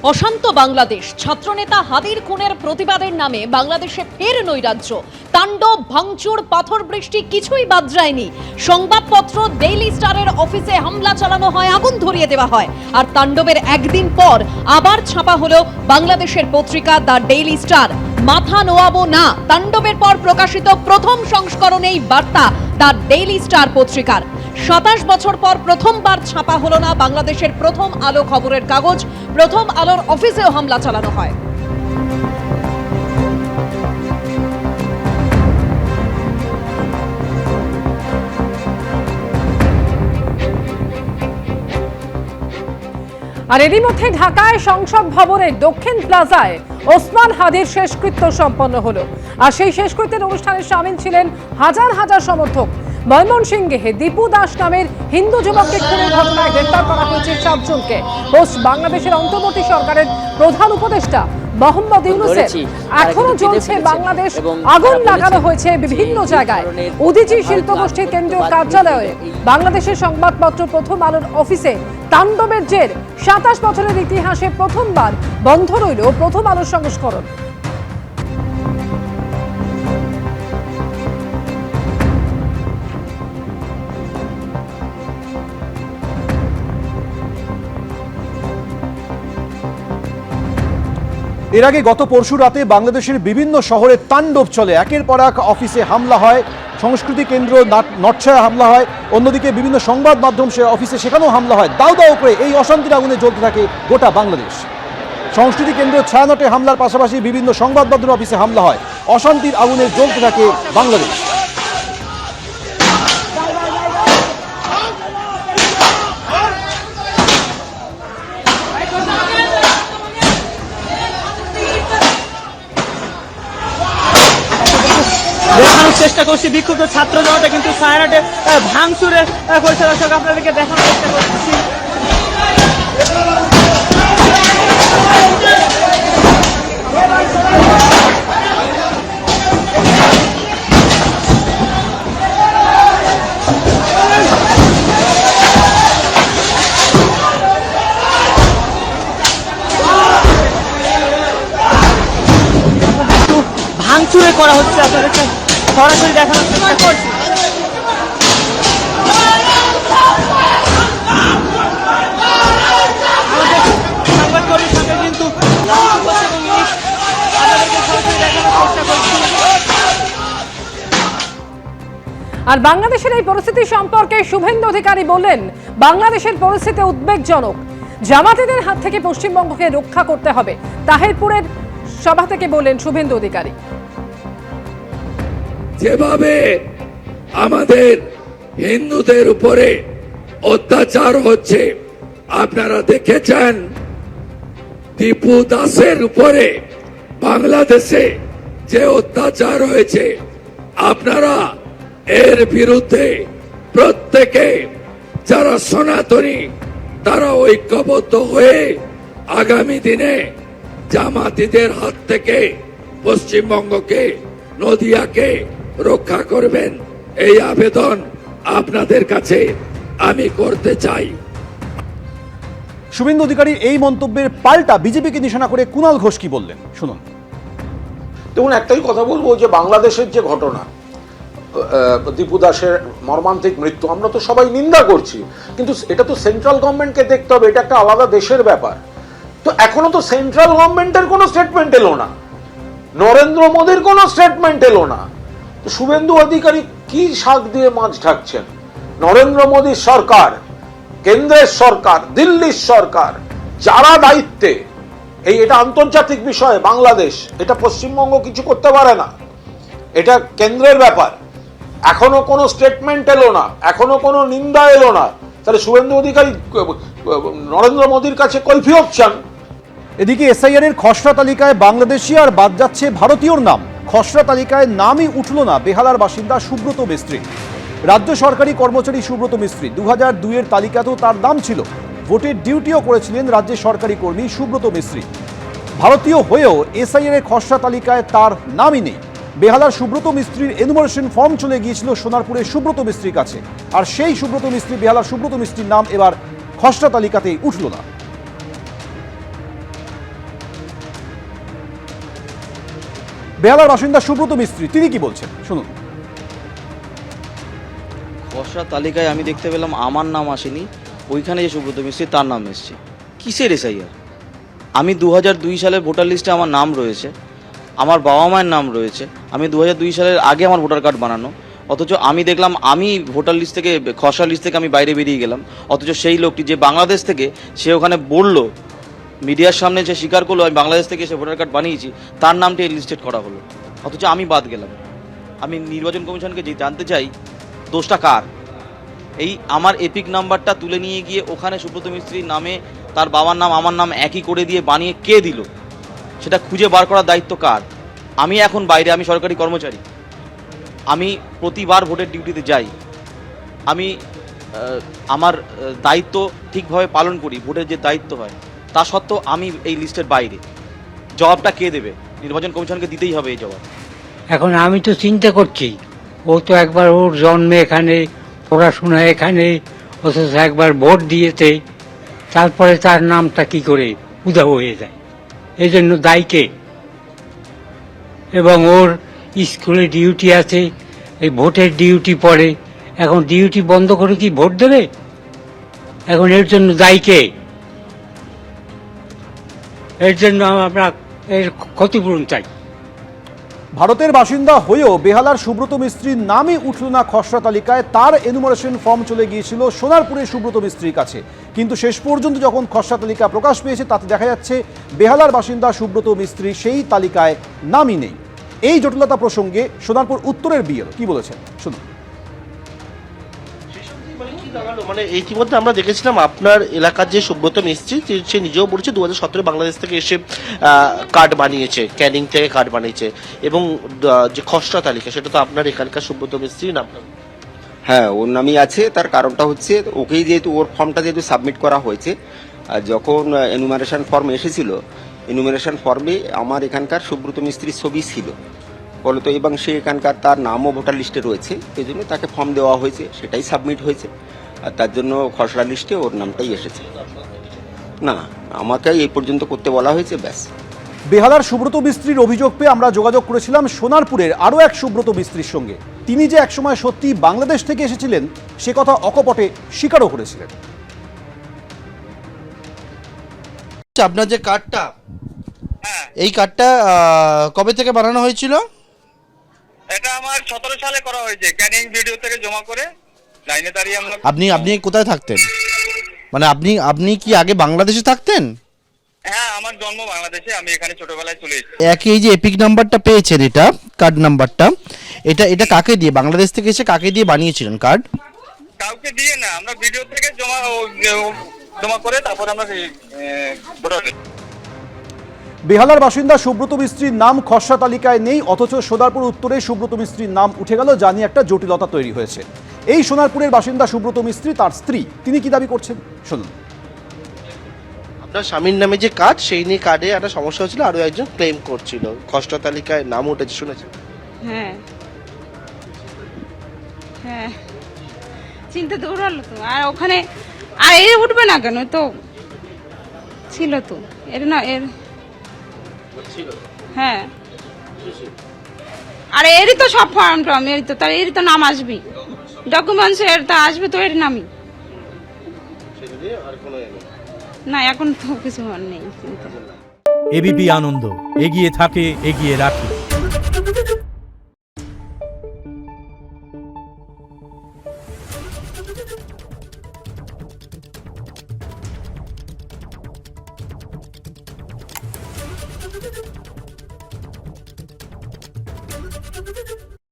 অশান্ত বাংলাদেশ, ছাত্রনেতা হাদির খুনের প্রতিবাদের নামে বাংলাদেশে ফের নৈরাজ্য, তাণ্ডব, ভাঙচুর, পাথর বৃষ্টি কিছুই বাদ যায়নি। সংবাদপত্র ডেইলি স্টারের অফিসে হামলা চালানো হয়, আগুন ধরিয়ে দেওয়া হয়। আর তাণ্ডবের একদিন পর আবার ছাপা হলো বাংলাদেশের পত্রিকা দ্য ডেইলি স্টার। মাথা নোয়াবো না, তাণ্ডবের পর প্রকাশিত প্রথম সংস্করণেই বার্তা দ্য ডেইলি স্টার পত্রিকার। ২৭ বছর পর প্রথমবার ছাপা হলো না বাংলাদেশের প্রথম আলো খবরের কাগজ। প্রথম আলোর অফিসেও হামলা চালানো হয়। আর এরই মধ্যে ঢাকায় সংসদ ভবনের দক্ষিণ প্লাজায় ওসমান হাদির শেষকৃত্য সম্পন্ন হলো। আর সেই শেষকৃত্যের অনুষ্ঠানে সামিল ছিলেন হাজার হাজার সমর্থক। ময়মনসিংহে দীপু দাস নামের হিন্দু যুবককে খুনের ঘটনায় গ্রেফতার করা হয়েছে 7 জনকে। পোস্ট বাংলাদেশের অন্তর্বর্তী সরকারের প্রধান উপদেষ্টা মোহাম্মদ ইউনূসের। এখনো চলছে বাংলাদেশ, আগুন লাগানো হয়েছে বিভিন্ন জায়গায়। উদীচী শিল্পগোষ্ঠীর কেন্দ্রীয় কার্যালয়ে, বাংলাদেশের সংবাদপত্র প্রথম আলোর অফিসে তাণ্ডবের জের। 27 বছরের ইতিহাসে প্রথমবার বন্ধ রইল প্রথম আলোর সংস্করণ। এর আগে গত পরশু রাতে বাংলাদেশের বিভিন্ন শহরে তাণ্ডব চলে, একের পর এক অফিসে হামলা হয়, সংস্কৃতি কেন্দ্র নটছায়া হামলা হয়, অন্যদিকে বিভিন্ন সংবাদ মাধ্যম অফিসে সেখানেও হামলা হয়। দাউ দাউ করে এই অশান্তির আগুনে জ্বলতে থাকে গোটা বাংলাদেশ। সংস্কৃতি কেন্দ্র ছায়ানটে হামলার পাশাপাশি বিভিন্ন সংবাদ মাধ্যম অফিসে হামলা হয়, অশান্তির আগুনে জ্বলতে থাকে বাংলাদেশ। দেখানোর চেষ্টা করছি বিক্ষুব্ধ ছাত্র জনতা কিন্তু ছায়ানটে ভাঙচুরে করেছে। দর্শক আপনাদেরকে দেখানোর চেষ্টা করছি। ভাঙচুরে করা হচ্ছে, আপনাদেরকে সরাসরি দেখানোর চেষ্টা করছি। সংবাদকর্মীর সঙ্গে কিন্তু আর বাংলাদেশের এই পরিস্থিতি সম্পর্কে শুভেন্দু অধিকারী বললেন, বাংলাদেশের পরিস্থিতি উদ্বেগজনক। জামাতিদের হাত থেকে পশ্চিমবঙ্গকে রক্ষা করতে হবে। তাহিরপুরের সভা থেকে বললেন শুভেন্দু অধিকারী। যেভাবে আমাদের হিন্দুদের উপরে অত্যাচার হচ্ছে আপনারা দেখেছেন, দীপু দাসের উপরে বাংলাদেশে যে অত্যাচার হয়েছে, আপনারা এর বিরুদ্ধে প্রত্যেকে যারা সনাতনী তারা ঐক্যবদ্ধ হয়ে আগামী দিনে জামাতিদের হাত থেকে পশ্চিমবঙ্গকে, নদিয়াকে রক্ষা করবেন। এই আবেদন আপনাদের কাছে আমি করতে চাই। শুভেন্দু অধিকারীর এই মন্তব্যের পাল্টা বিজেপিকে নিশানা করে কুণাল ঘোষ কি বললেন শুনুন। দেখুন, একটাই কথা বলবো যে বাংলাদেশের যে ঘটনা, দীপু দাসের মর্মান্তিক মৃত্যু, আমরা তো সবাই নিন্দা করছি, কিন্তু এটা তো সেন্ট্রাল গভর্নমেন্টকে দেখতে হবে, এটা একটা আলাদা দেশের ব্যাপার। তো এখনো তো সেন্ট্রাল গভর্নমেন্টের কোনো স্টেটমেন্ট এলো না, নরেন্দ্র মোদীর কোনো স্টেটমেন্ট এলো না। তো শুভেন্দু অধিকারী কি শাক দিয়ে মাছ ঢাকছেন? নরেন্দ্র মোদীর সরকার, কেন্দ্রের সরকার, দিল্লির সরকার, যারা দায়িত্বে, এটা আন্তর্জাতিক বিষয়। বাংলাদেশ, এটা পশ্চিমবঙ্গ কিছু করতে পারে না, এটা কেন্দ্রের ব্যাপার। এখনো কোনো স্টেটমেন্ট এলো না, এখনো কোনো নিন্দা এলো না। তাহলে শুভেন্দু অধিকারী নরেন্দ্র মোদীর কাছে কৈফিয়ত চান। এদিকে এসআইআর এর খসড়া তালিকায় বাংলাদেশি আর বাদ যাচ্ছে ভারতীয়র নাম। খসড়া তালিকায় নামই উঠল না বেহালার বাসিন্দা সুব্রত মিস্ত্রি। রাজ্য সরকারি কর্মচারী সুব্রত মিস্ত্রি 2002-এর তালিকাতেও তার নাম ছিল। ভোটের ডিউটিও করেছিলেন রাজ্যের সরকারি কর্মী সুব্রত মিস্ত্রি। ভারতীয় হয়েও এসআইআর এর খসড়া তালিকায় তার নামই নেই। বেহালার সুব্রত মিস্ত্রির এনুমারেশন ফর্ম চলে গিয়েছিল সোনারপুরের সুব্রত মিস্ত্রির কাছে, আর সেই সুব্রত মিস্ত্রি, বেহালার সুব্রত মিস্ত্রির নাম এবার খসড়া তালিকাতেই উঠল না। বেহালার বাসিন্দা সুব্রত মিস্ত্রি তিনি কি বলছেন শুনুন। খসড়া তালিকায় আমি দেখতে পেলাম আমার নাম আসেনি, ওইখানে যে সুব্রত মিস্ত্রি তার নাম এসছে। কিসের এসআইআর? আমি 2002 সালের ভোটার লিস্টে আমার নাম রয়েছে, আমার বাবা মায়ের নাম রয়েছে, আমি 2002 সালের আগে আমার ভোটার কার্ড বানানো, অথচ আমি দেখলাম আমি ভোটার লিস্ট থেকে খসড়া লিস্ট থেকে আমি বাইরে বেরিয়ে গেলাম। অথচ সেই লোকটি যে বাংলাদেশ থেকে, সে ওখানে বলল, মিডিয়ার সামনে যে স্বীকার করলো আমি বাংলাদেশ থেকে এসে ভোটার কার্ড বানিয়েছি, তার নামটি লিস্টেড করা হলো, অথচ আমি বাদ গেলাম। আমি নির্বাচন কমিশনকে যে জানতে চাই দোষটা কার? এই আমার এপিক নাম্বারটা তুলে নিয়ে গিয়ে ওখানে সুব্রত মিস্ত্রির নামে তার বাবার নাম আমার নাম একই করে দিয়ে বানিয়ে কে দিল, সেটা খুঁজে বার করার দায়িত্ব কার? আমি এখন বাইরে, আমি সরকারি কর্মচারী, আমি প্রতিবার ভোটের ডিউটিতে যাই, আমি আমার দায়িত্ব ঠিকভাবে পালন করি, ভোটের যে দায়িত্ব হয়, তা সত্ত্বেও আমি এই লিস্টের বাইরে। জবাবটা কে দেবে? নির্বাচন কমিশনকে দিতেই হবে এই জবাব। এখন আমি তো চিন্তা করছি, ও তো একবার ওর জন্মে এখানে, পড়াশোনা এখানে, অথচ একবার ভোট দিয়েছে, তারপরে তার নামটা কি করে উধাও হয়ে যায়? এই জন্য দায়ীকে। এবং ওর স্কুলে ডিউটি আছে, এই ভোটের ডিউটি পড়ে, এখন ডিউটি বন্ধ করে কি ভোট দেবে? এখন এর জন্য দায়ীকে। এর জন্য আমরা এর ক্ষতিপূরণ চাই। ভারতের বাসিন্দা হয়েও বেহালার সুব্রত মিস্ত্রির নামই উঠল না খসড়া তালিকায়। তার এনুমারেশন ফর্ম চলে গিয়েছিল সোনারপুরের সুব্রত মিস্ত্রির কাছে, কিন্তু শেষ পর্যন্ত যখন খসড়া তালিকা প্রকাশ পেয়েছে তাতে দেখা যাচ্ছে বেহালার বাসিন্দা সুব্রত মিস্ত্রি সেই তালিকায় নামই নেই। এই জটিলতা প্রসঙ্গে সোনারপুর উত্তরের বিএল কি বলেছেন শুনুন। মানে ইতিমধ্যে আমরা দেখেছিলাম আপনার এলাকার যে সুব্রত মিস্ত্রি, সে নিজেও বলেছে 2017 বাংলাদেশ থেকে এসে কার্ড বানিয়েছে, ক্যানিং থেকে কার্ড বানিয়েছে, এবং যে খসড়া তালিকা সেটা তো আপনার এখানকার সুব্রত মিস্ত্রির নাম। হ্যাঁ, ওর নামই আছে। তার কারণটা হচ্ছে ওকেই যেহেতু ওর ফর্মটা যেহেতু সাবমিট করা হয়েছে, আর যখন এনুমারেশন ফর্ম এসেছিল, এনুমারেশন ফর্মে আমার এখানকার সুব্রত মিস্ত্রির ছবি ছিল বলতো, এবং সে এখানকার তার নামও ভোটার লিস্টে রয়েছে, এই জন্য তাকে ফর্ম দেওয়া হয়েছে, সেটাই সাবমিট হয়েছে, আর তার জন্য খসড়া লিস্টে ওর নামটাই এসেছে। না, আমাকে এই পর্যন্ত করতে বলা হয়েছে, ব্যাস। বেহালার সুব্রত মিস্ত্রির অভিযোগ পেয়ে আমরা যোগাযোগ করেছিলাম সোনারপুরের আরও এক সুব্রত মিস্ত্রির সঙ্গে। তিনি যে একসময় সত্যি বাংলাদেশ থেকে এসেছিলেন সে কথা অকপটে স্বীকারও করেছিলেন। আপনার যে কার্ডটা, এই কার্ডটা কবে থেকে বানানো হয়েছিল? এটা আমার 17 সালে করা হয়েছে, ক্যানিং ভিডিও থেকে জমা করে লাইনে দাঁড়িয়ে আমরা। আপনি কোথায় থাকতেন? মানে আপনি কি আগে বাংলাদেশে থাকতেন? হ্যাঁ, আমার জন্ম বাংলাদেশে, আমি এখানে ছোটবেলায় চলে এসেছি। একই এই যে এপিক নাম্বারটা পেয়েছেন, এটা কার্ড নাম্বারটা, এটা কাকে দিয়ে, বাংলাদেশ থেকে এসে কাকে দিয়ে বানিয়েছিলেন কার্ড? কাউকে দিয়ে না, আমরা ভিডিও থেকে জমা করে তারপর আমরা বেহালার বাসিন্দা সুব্রত মিস্ত্রির নাম খসড়া তালিকায় নেই, অথচ সোনারপুর উত্তরে সুব্রত মিস্ত্রির নাম উঠে গেল, যা নিয়ে একটা জটিলতা তৈরি হয়েছে। এই সোনারপুরের বাসিন্দা সুব্রত মিস্ত্রি, তার স্ত্রী, তিনি কি দাবি করছেন শুনুন। আপনার স্বামীর নামে যে কার্ড, সেই নিয়ে কার্ডে একটা সমস্যা হচ্ছিল, আরো একজন ক্লেম করছিল, খসড়া তালিকায় নাম উঠেছে, শুনেছেন? হ্যাঁ হ্যাঁ, চিন্তা দূর হলো তো। আর ওখানে আর এর উঠবে না কেন? তো ছিল তো, এর না এর, হ্যাঁ, আর এরই তো সব ফর্ম টর্ম, এরই তো, তার এরই তো নাম আসবে, ডকুমেন্টস এর তা আসবে তো, এর নামই না, এখন তো কিছু নেই চিন্তা। এবিপি আনন্দ, এগিয়ে থাকে, এগিয়ে রাখে।